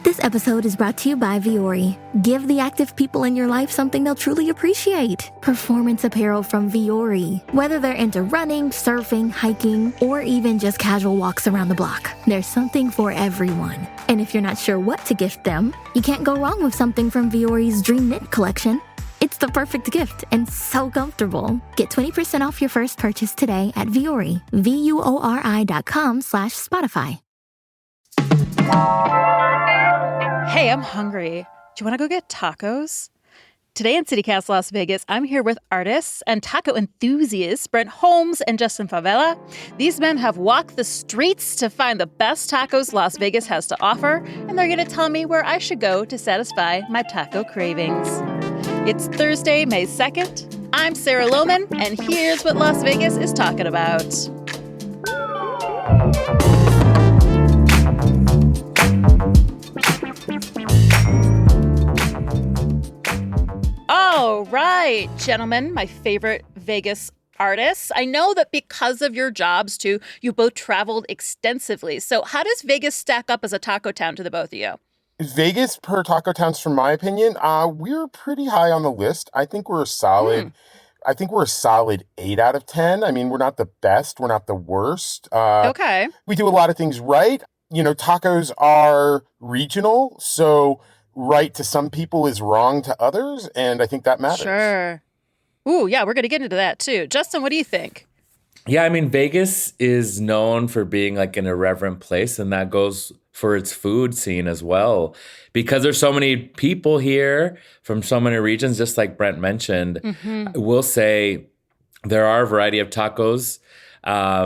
This episode is brought to you by Viore. Give the active people in your life something they'll truly appreciate. Performance apparel from Viore. Whether they're into running, surfing, hiking, or even just casual walks around the block, there's something for everyone. And if you're not sure what to gift them, you can't go wrong with something from Viore's Dream Knit collection. It's the perfect gift and so comfortable. Get 20% off your first purchase today at Viore, VUORI.com/Spotify. Hey, I'm hungry. Do you want to go get tacos? Today in CityCast Las Vegas, I'm here with artists and taco enthusiasts Brent Holmes and Justin Favela. These men have walked the streets to find the best tacos Las Vegas has to offer, and they're going to tell me where I should go to satisfy my taco cravings. It's Thursday, May 2nd. I'm Sarah Lohman, and here's what Las Vegas is talking about. All right, gentlemen, my favorite Vegas artists. I know that because of your jobs, too, you both traveled extensively. So how does Vegas stack up as a taco town to the both of you? Vegas per taco towns, from my opinion, we're pretty high on the list. I think we're a solid. I think we're a solid 8 out of 10. I mean, we're not the best. We're not the worst. Okay. We do a lot of things right. You know, tacos are regional, so right to some people is wrong to others, and I think that matters. Sure. Ooh, yeah, we're going to get into that, too. Justin, what do you think? Yeah, I mean, Vegas is known for being like an irreverent place, and that goes for its food scene as well. Because there's so many people here from so many regions, just like Brent mentioned, we'll say there are a variety of tacos,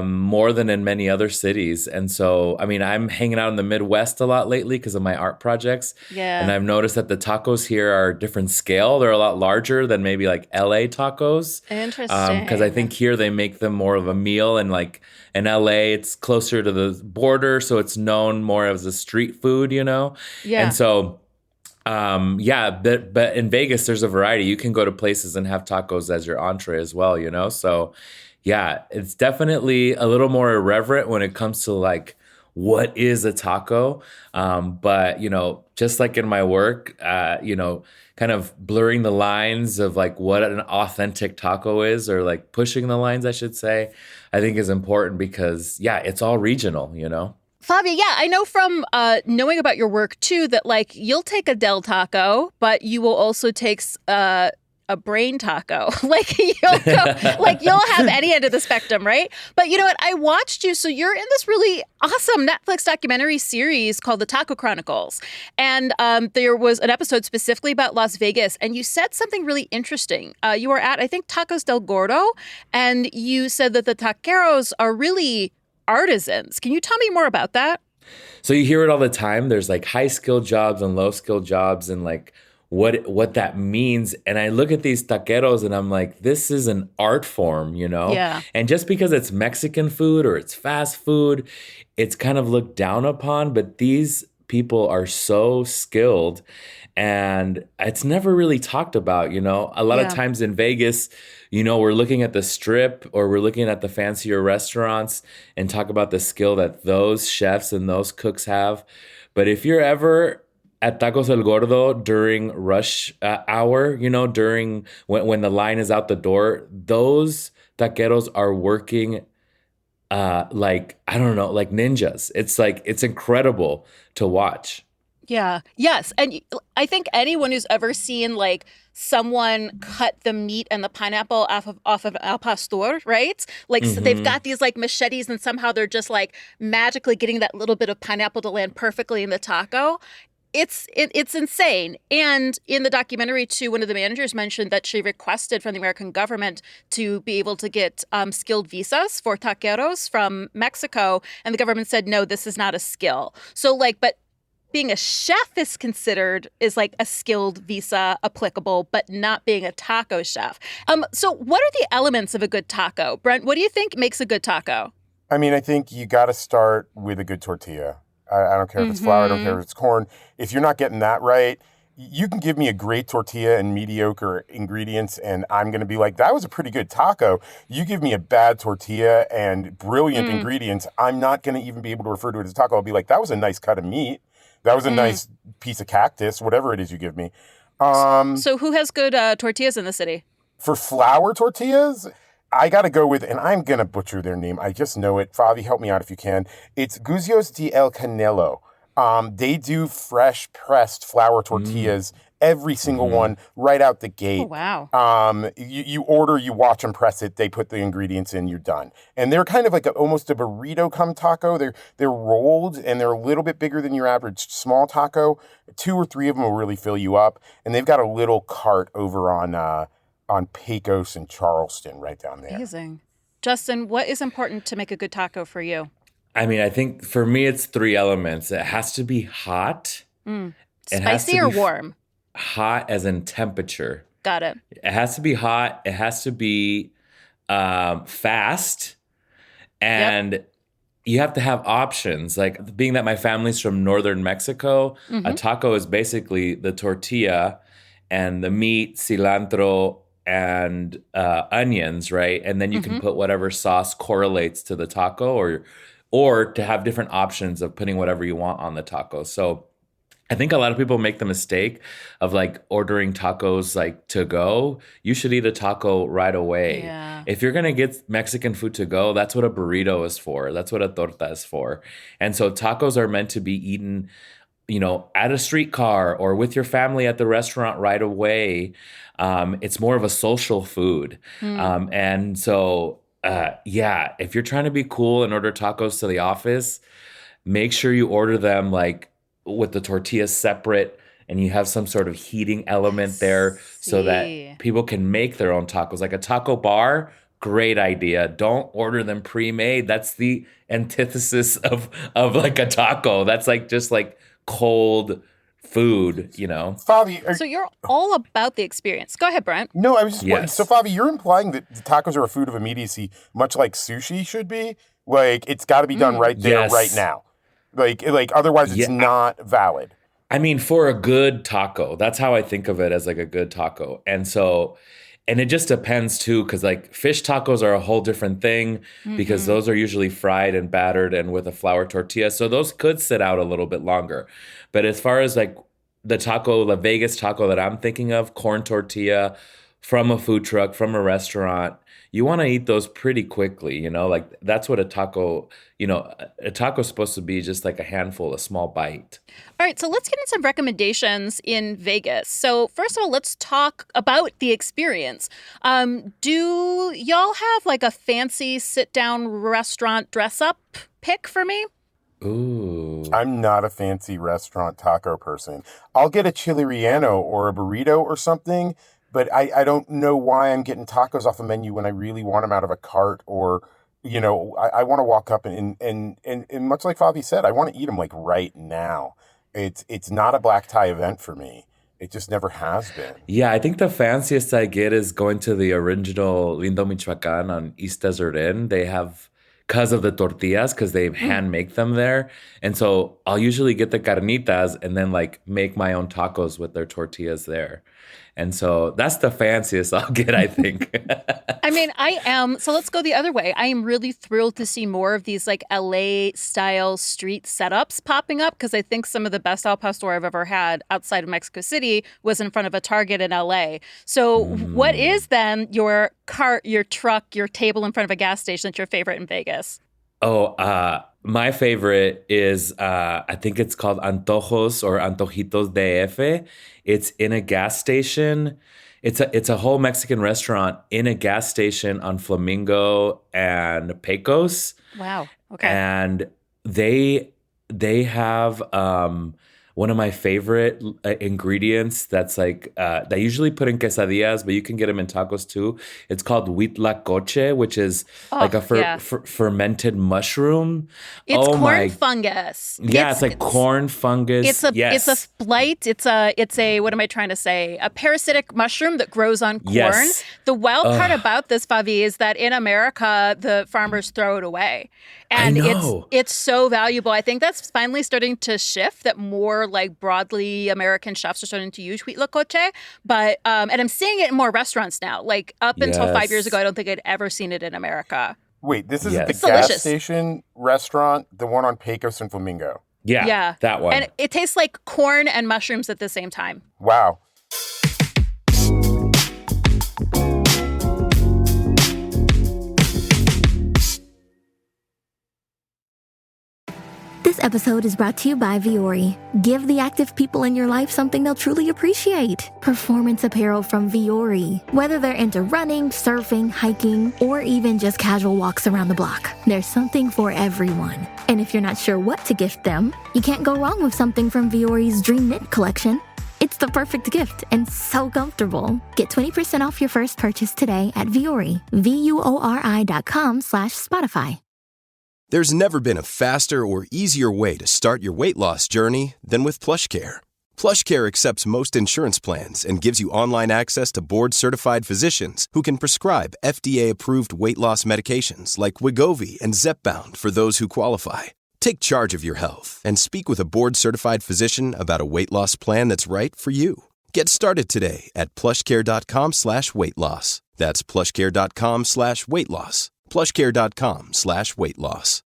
more than in many other cities. And so, I mean, I'm hanging out in the Midwest a lot lately because of my art projects. Yeah. And I've noticed that the tacos here are a different scale. They're a lot larger than maybe like LA tacos. Interesting. Because I think here they make them more of a meal, and like in LA, it's closer to the border. So it's known more as a street food, you know? Yeah. And so, but in Vegas, there's a variety. You can go to places and have tacos as your entree as well, you know? So yeah, it's definitely a little more irreverent when it comes to like, what is a taco? But, you know, just like in my work, you know, kind of blurring the lines of like what an authentic taco is, or like pushing the lines, I should say, I think is important because, yeah, it's all regional, you know? Fabia, yeah, I know from knowing about your work, too, that like you'll take a Del Taco, but you will also take a brain taco. Like you'll have any end of the spectrum, right? But you know what? I watched you. So you're in this really awesome Netflix documentary series called The Taco Chronicles. And there was an episode specifically about Las Vegas. And you said something really interesting. You were at, I think, Tacos del Gordo. And you said that the taqueros are really artisans. Can you tell me more about that? So you hear it all the time. There's like high skill jobs and low skill jobs, and like what that means. And I look at these taqueros and I'm like, this is an art form, you know? Yeah. And just because it's Mexican food or it's fast food, it's kind of looked down upon. But these people are so skilled, and it's never really talked about, you know? A lot of times in Vegas, you know, we're looking at the strip or we're looking at the fancier restaurants and talk about the skill that those chefs and those cooks have. But if you're ever at Tacos El Gordo during rush hour, you know, during when the line is out the door, those taqueros are working like, I don't know, like ninjas. It's like, it's incredible to watch. Yeah. Yes. And I think anyone who's ever seen like someone cut the meat and the pineapple off of al pastor, right? Like so they've got these like machetes, and somehow they're just like magically getting that little bit of pineapple to land perfectly in the taco. It's insane. And in the documentary, too, one of the managers mentioned that she requested from the American government to be able to get skilled visas for taqueros from Mexico. And the government said, no, this is not a skill. So like, but being a chef is like a skilled visa applicable, but not being a taco chef. So what are the elements of a good taco? Brent, what do you think makes a good taco? I mean, I think you got to start with a good tortilla. I don't care if it's flour, I don't care if it's corn. If you're not getting that right, you can give me a great tortilla and mediocre ingredients, and I'm going to be like, that was a pretty good taco. You give me a bad tortilla and brilliant ingredients, I'm not going to even be able to refer to it as a taco. I'll be like, that was a nice cut of meat. That was a nice piece of cactus, whatever it is you give me. So who has good tortillas in the city? For flour tortillas, I got to go with, and I'm going to butcher their name. I just know it. Favi, help me out if you can. It's Guzios de El Canelo. They do fresh pressed flour tortillas, every single one right out the gate. Oh, wow. You order, you watch them press it, they put the ingredients in, you're done. And they're kind of like almost a burrito come taco. They're rolled and they're a little bit bigger than your average small taco. 2 or 3 of them will really fill you up. And they've got a little cart over on Pecos and Charleston right down there. Amazing. Justin, what is important to make a good taco for you? I mean, I think for me, it's 3 elements. It has to be hot. Spicy or warm? Hot as in temperature. Got it. It has to be hot. It has to be fast. And you have to have options. Like being that my family's from northern Mexico, a taco is basically the tortilla and the meat, cilantro, and onions, right? And then you can put whatever sauce correlates to the taco or to have different options of putting whatever you want on the taco. So I think a lot of people make the mistake of like ordering tacos like to go. You should eat a taco right away. Yeah. If you're going to get Mexican food to go, that's what a burrito is for. That's what a torta is for. And so tacos are meant to be eaten, at a streetcar or with your family at the restaurant right away. It's more of a social food. And so, if you're trying to be cool and order tacos to the office, make sure you order them like with the tortillas separate and you have some sort of heating element there so that people can make their own tacos. Like a taco bar, great idea. Don't order them pre-made. That's the antithesis of like a taco. That's like just like cold food, Favi, So you're all about the experience. Go ahead, Brent. No, I was just Yes. So Favi, you're implying that the tacos are a food of immediacy, much like sushi should be. Like it's got to be done right there, Yes. right now. Like otherwise it's not valid. I mean, for a good taco, that's how I think of it, as like a good taco. And it just depends too, because like fish tacos are a whole different thing because those are usually fried and battered and with a flour tortilla. So those could sit out a little bit longer. But as far as like the Vegas taco that I'm thinking of, corn tortilla from a food truck, from a restaurant, you want to eat those pretty quickly, like that's what a taco is supposed to be, just like a handful, a small bite. All right, so let's get into some recommendations in Vegas. So first of all, let's talk about the experience. Do y'all have like a fancy sit-down restaurant dress-up pick for me? Ooh. I'm not a fancy restaurant taco person. I'll get a chili relleno or a burrito or something, but I don't know why I'm getting tacos off a menu when I really want them out of a cart or, I want to walk up and much like Favi said, I want to eat them like right now. It's not a black tie event for me. It just never has been. Yeah, I think the fanciest I get is going to the original Lindo Michoacan on East Desert Inn. They have, because of the tortillas, because they hand make them there. And so I'll usually get the carnitas and then like make my own tacos with their tortillas there. And so that's the fanciest I'll get, I think. I mean, so let's go the other way. I am really thrilled to see more of these like LA style street setups popping up because I think some of the best al pastor I've ever had outside of Mexico City was in front of a Target in LA. So what is then your cart, your truck, your table in front of a gas station that's your favorite in Vegas? My favorite is, I think it's called Antojos or Antojitos DF. It's in a gas station. It's a whole Mexican restaurant in a gas station on Flamingo and Pecos. Wow. Okay. And they have one of my favorite ingredients that's like they usually put in quesadillas, but you can get them in tacos too. It's called huitlacoche, which is like a fermented mushroom. It's corn fungus. Yeah, it's like corn fungus. It's a blight. It's a what am I trying to say? A parasitic mushroom that grows on corn. Yes. The wild part about this, Favi, is that in America the farmers throw it away. And it's so valuable. I think that's finally starting to shift, that more like broadly American chefs are starting to use huitlacoche. But and I'm seeing it in more restaurants now. Like up until 5 years ago, I don't think I'd ever seen it in America. Wait, this is the It's gas delicious. station restaurant, the one on Pecos and Flamingo. Yeah, that one. And it tastes like corn and mushrooms at the same time. Wow. This episode is brought to you by Viore. Give the active people in your life something they'll truly appreciate. Performance apparel from Viore. Whether they're into running, surfing, hiking, or even just casual walks around the block, there's something for everyone. And if you're not sure what to gift them, you can't go wrong with something from Viore's Dream Knit collection. It's the perfect gift and so comfortable. Get 20% off your first purchase today at Viore, VUORI.com/Spotify. There's never been a faster or easier way to start your weight loss journey than with PlushCare. PlushCare accepts most insurance plans and gives you online access to board-certified physicians who can prescribe FDA-approved weight loss medications like Wegovy and Zepbound for those who qualify. Take charge of your health and speak with a board-certified physician about a weight loss plan that's right for you. Get started today at plushcare.com/weight loss. That's plushcare.com/weight loss. plushcare.com/weight loss.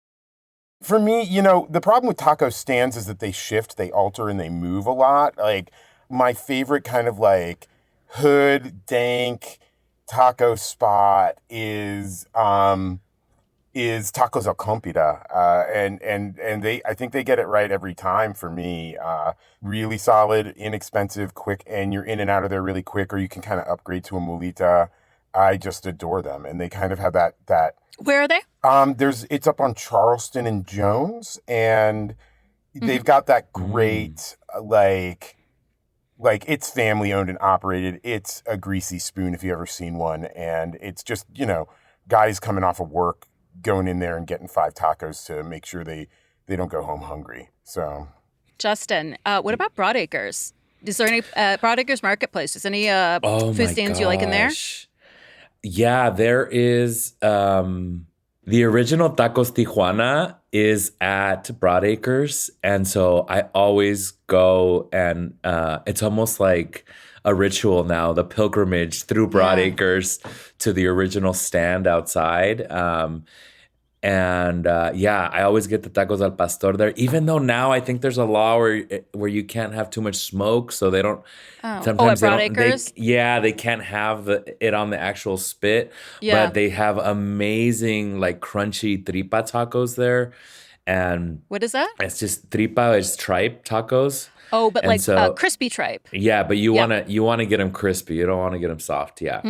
For me, the problem with taco stands is that they shift, they alter, and they move a lot. Like, my favorite kind of like hood, dank taco spot is Tacos El Compita. And I think they get it right every time for me. Really solid, inexpensive, quick, and you're in and out of there really quick, or you can kind of upgrade to a mulita. I just adore them, and they kind of have that. Where are they? It's up on Charleston and Jones, and they've got that great like it's family owned and operated. It's a greasy spoon if you've ever seen one, and it's just guys coming off of work going in there and getting 5 tacos to make sure they don't go home hungry. So, Justin, what about Broadacres? Is there any Broadacres Marketplace? Is any food stands you like in there? Yeah, there is. The original Tacos Tijuana is at Broadacres. And so I always go, and it's almost like a ritual now, the pilgrimage through Broadacres to the original stand outside. I always get the tacos al pastor there, even though now I think there's a law where you can't have too much smoke, so they don't. Sometimes at Broadacres? They can't have it on the actual spit. Yeah. But they have amazing like crunchy tripa tacos there, and what is that? it's just tripa is tripe tacos. Oh, but And like so- crispy tripe. Yeah, but you wanna get them crispy. You don't want to get them soft. Yeah,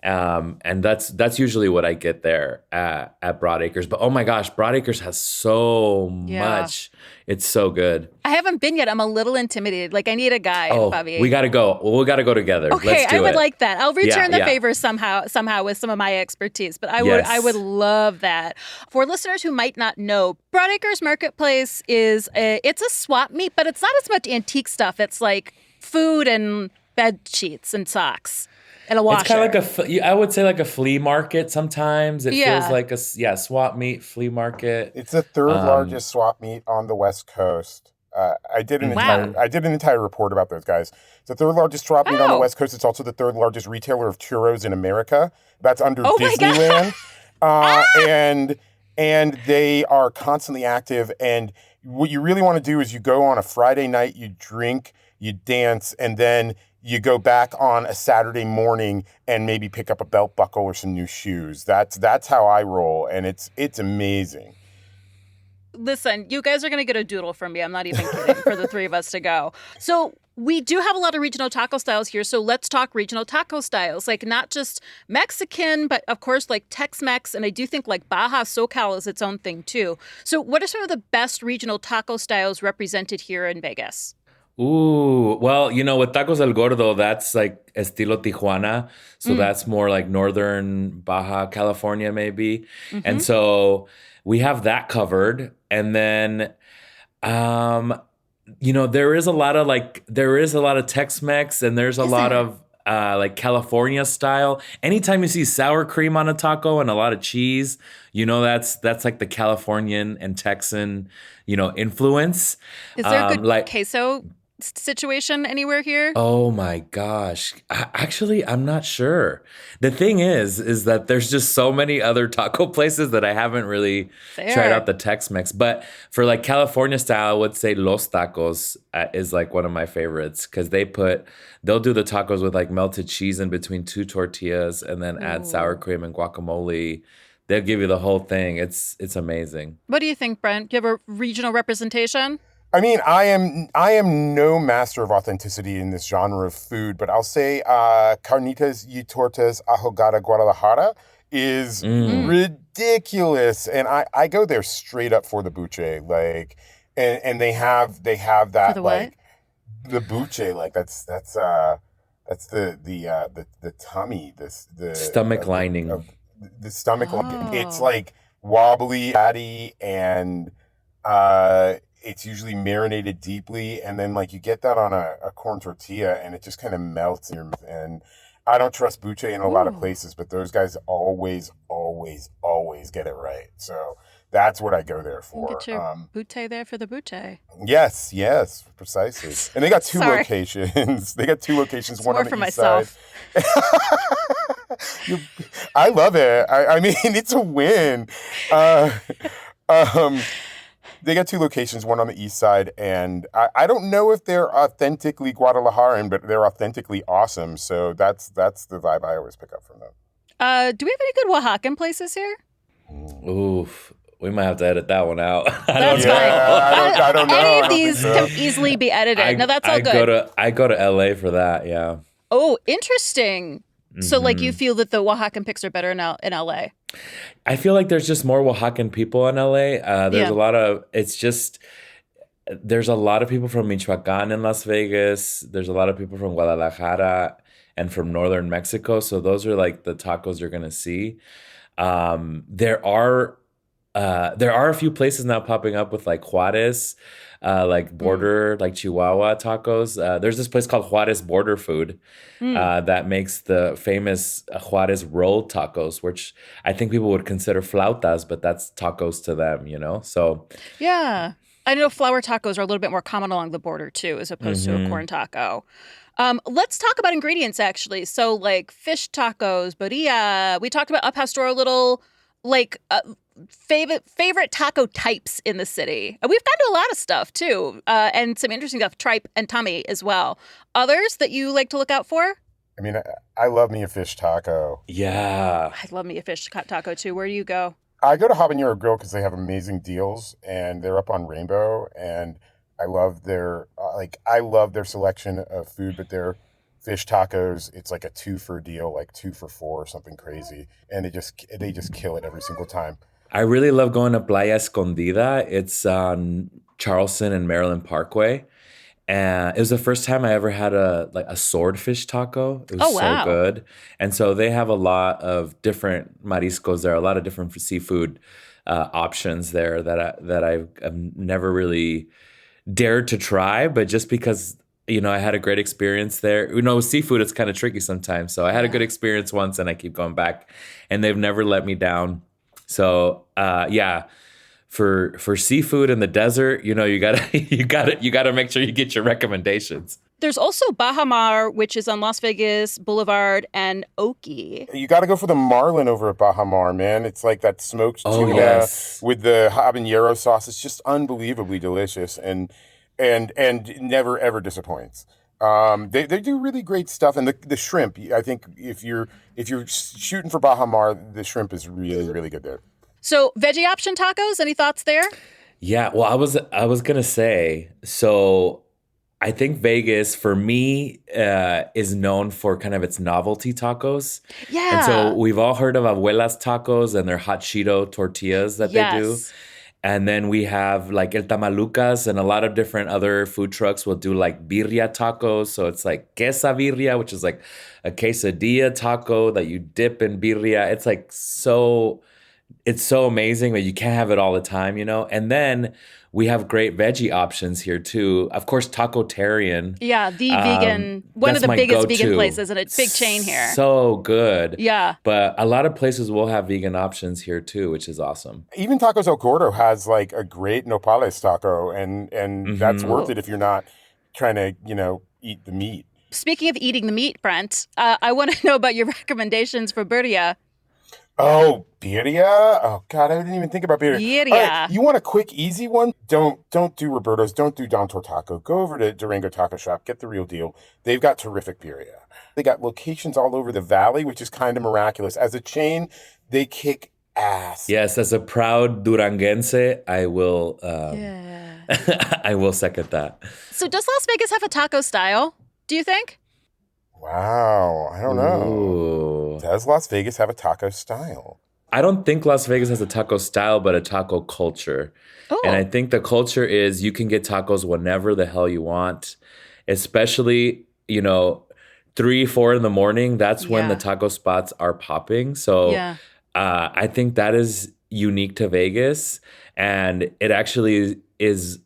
and that's usually what I get there at Broadacres. But oh my gosh, Broadacres has so much. It's so good. I haven't been yet. I'm a little intimidated. Like I need a guide, Bobby. We gotta go. We gotta go together. Okay, Let's do I would it. like that. I'll return the Yeah. favor somehow with some of my expertise. But I Yes. would love that. For listeners who might not know, Broadacres Marketplace it's a swap meet, but it's not as much antique stuff. It's like food and bed sheets and socks and a washer. It's kind of like I would say like a flea market sometimes. It Yeah. feels like a swap meet, flea market. it's the third largest swap meet on the West Coast. I did an entire report about those guys. It's the third largest swap meet on the West Coast. It's also the third largest retailer of churros in America. That's under Disneyland. And they are constantly active. And what you really want to do is you go on a Friday night, you drink, you dance, and then you go back on a Saturday morning and maybe pick up a belt buckle or some new shoes. That's how I roll, and it's amazing. Listen, you guys are going to get a doodle from me. I'm not even kidding, for the three of us to go. So we do have a lot of regional taco styles here. So let's talk regional taco styles, like not just Mexican, but of course like Tex-Mex. And I do think like Baja SoCal is its own thing too. So what are some of the best regional taco styles represented here in Vegas? Ooh, well, with Tacos El Gordo, that's like estilo Tijuana. So that's more like northern Baja California, maybe. And so we have that covered. And then, there is a lot of Tex-Mex, and there's a lot of like California style. Anytime you see sour cream on a taco and a lot of cheese, that's like the Californian and Texan, influence. Is there a good queso situation anywhere here? Oh my gosh. Actually, I'm not sure. The thing is that there's just so many other taco places that I haven't really tried out the Tex-Mex. But for like California style, I would say Los Tacos is like one of my favorites because they'll do the tacos with like melted cheese in between two tortillas and then add sour cream and guacamole. They'll give you the whole thing. It's amazing. What do you think, Brent? Do you have a regional representation? I mean, I am no master of authenticity in this genre of food, but I'll say Carnitas y Tortas Ahogada Guadalajara is ridiculous, and I go there straight up for the buche, like, and they have that for the like the buche, like that's the tummy, the stomach lining, the stomach lining. It's like wobbly, fatty, and it's usually marinated deeply, and then like you get that on a corn tortilla, and it just kind of melts in your mouth. And I don't trust buche in a lot of places, but those guys always get it right. So that's what I go there for. Get your buche there for the buche. Yes, precisely. And they got two locations. They got two locations. One on the east side. I love it. I mean, it's a win. They got two locations, one on the east side, and I don't know if they're authentically Guadalajaran, but they're authentically awesome. So that's the vibe I always pick up from them. Do we have any good Oaxacan places here? Oof. We might have to edit that one out. That's fine. I don't know. Any of these can easily be edited. No, that's all good. I go to LA for that, yeah. Oh, interesting. So, like, you feel that the Oaxacan picks are better in LA? I feel like there's just more Oaxacan people in LA. There's a lot of people from Michoacan in Las Vegas. There's a lot of people from Guadalajara and from northern Mexico. So those are like the tacos you're gonna see. There are a few places now popping up with like Juarez, like border, like Chihuahua tacos. There's this place called Juarez Border Food that makes the famous Juarez rolled tacos, which I think people would consider flautas, but that's tacos to them, you know? So yeah. I know flour tacos are a little bit more common along the border too, as opposed to a corn taco. Let's talk about ingredients, actually. So like fish tacos, birria. We talked about El Pastor a little, like favorite taco types in the city. We've gotten a lot of stuff too, and some interesting stuff, tripe and tummy as well. Others that you like to look out for? I mean, I love me a fish taco. Yeah. I love me a fish taco too. Where do you go? I go to Habanero Grill because they have amazing deals, and they're up on Rainbow, and I love their selection of food, but their fish tacos, it's like a 2-for deal, like 2 for $4 or something crazy, and they just kill it every single time. I really love going to Playa Escondida. It's on Charleston and Maryland Parkway. And it was the first time I ever had a swordfish taco. It was so good. And so they have a lot of different mariscos there, a lot of different seafood options there that I've never really dared to try. But just because, you know, I had a great experience there. You know, with seafood, it's kind of tricky sometimes. So I had a good experience once and I keep going back. And they've never let me down. So, for seafood in the desert, you know, you gotta make sure you get your recommendations. There's also Bajamar, which is on Las Vegas Boulevard and Oki. You got to go for the marlin over at Bajamar, man. It's like that smoked tuna with the habanero sauce. It's just unbelievably delicious and never ever disappoints. They do really great stuff, and the shrimp. I think if you're shooting for Bajamar, the shrimp is really really good there. So veggie option tacos. Any thoughts there? Yeah, well, I was gonna say, so I think Vegas for me is known for kind of its novelty tacos. Yeah, and so we've all heard of Abuela's tacos and their hot Cheeto tortillas that they do. And then we have like El Tamalucas, and a lot of different other food trucks will do like birria tacos. So it's like quesabirria, which is like a quesadilla taco that you dip in birria. It's like it's so amazing, but you can't have it all the time, you know? And then we have great veggie options here too. Of course, Tacotarian. Yeah, the vegan, one of the biggest vegan places, and a big chain here. So good. Yeah. But a lot of places will have vegan options here too, which is awesome. Even Tacos El Gordo has like a great nopales taco, and that's worth it if you're not trying to, eat the meat. Speaking of eating the meat, Brent, I want to know about your recommendations for birria. Oh, birria? Oh God, I didn't even think about birria. Birria. All right, you want a quick, easy one? Don't do Roberto's. Don't do Don Tortaco. Go over to Durango Taco Shop. Get the real deal. They've got terrific birria. They got locations all over the valley, which is kind of miraculous. As a chain, they kick ass. Yes, as a proud Duranguense, I will. I will second that. So, does Las Vegas have a taco style? Do you think? Wow, I don't know. Ooh. Does Las Vegas have a taco style? I don't think Las Vegas has a taco style, but a taco culture. Oh. And I think the culture is you can get tacos whenever the hell you want, especially, 3, 4 in the morning. That's when the taco spots are popping. So I think that is unique to Vegas. And it actually is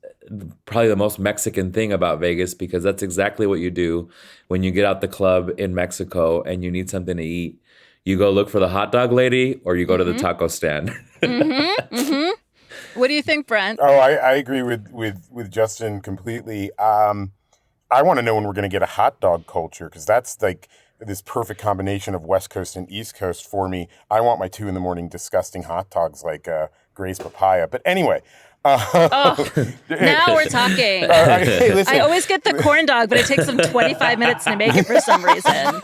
probably the most Mexican thing about Vegas, because that's exactly what you do when you get out the club in Mexico and you need something to eat. You go look for the hot dog lady, or you go to the taco stand. What do you think, Brent? Oh, I agree with Justin completely. I want to know when we're going to get a hot dog culture, because that's like this perfect combination of West Coast and East Coast for me. I want my 2 in the morning disgusting hot dogs like Gray's papaya. But anyway. Now we're talking. Hey, listen. I always get the corn dog, but it takes them 25 minutes to make it for some reason.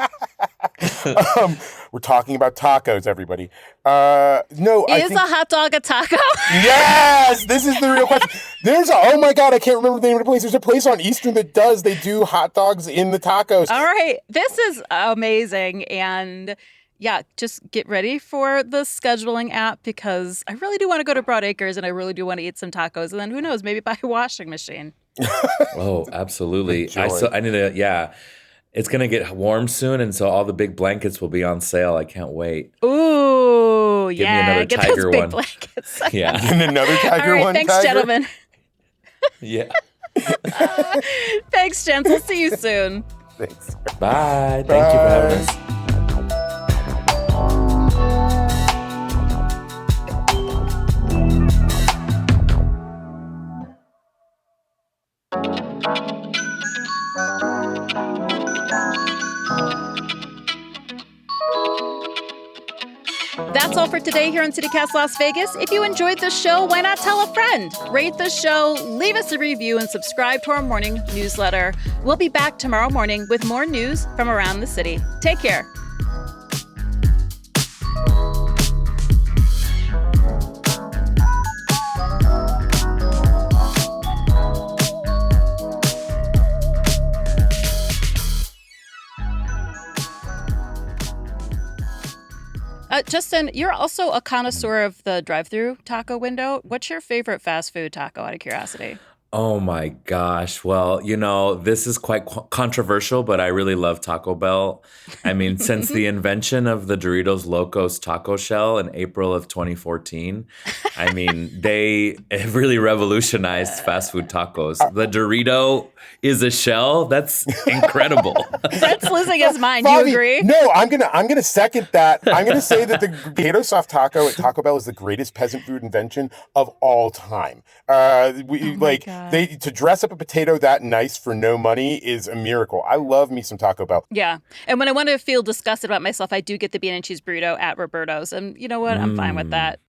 We're talking about tacos, everybody. No, I think... a hot dog a taco? Yes, this is the real question. Oh my God, I can't remember the name of the place. There's a place on Eastern that they do hot dogs in the tacos. All right, this is amazing. And yeah, just get ready for the scheduling app, because I really do want to go to Broad Acres and I really do want to eat some tacos. And then who knows, maybe buy a washing machine. Oh, absolutely. Enjoy. I need to, It's going to get warm soon, and so all the big blankets will be on sale. I can't wait. Ooh, Give me another get tiger those big one. blankets. Yeah. And another tiger All right, one, thanks, tiger? gentlemen. Yeah. Thanks, gents. We'll see you soon. Thanks. Bye. Thank you for having us. That's all for today here on CityCast Las Vegas. If you enjoyed the show, why not tell a friend? Rate the show, leave us a review, and subscribe to our morning newsletter. We'll be back tomorrow morning with more news from around the city. Take care. Justin, you're also a connoisseur of the drive-thru taco window. What's your favorite fast food taco, out of curiosity? Oh my gosh. Well, this is quite controversial, but I really love Taco Bell. I mean, since the invention of the Doritos Locos taco shell in April of 2014, I mean, they have really revolutionized fast food tacos. The Dorito is a shell. That's incredible. Brent's losing his mind. Bobby, Do you agree? No, I'm gonna second that. I'm gonna say that the potato soft taco at Taco Bell is the greatest peasant food invention of all time. To dress up a potato that nice for no money is a miracle. I love me some Taco Bell. Yeah. And when I want to feel disgusted about myself, I do get the bean and cheese burrito at Roberto's. And you know what? I'm fine with that.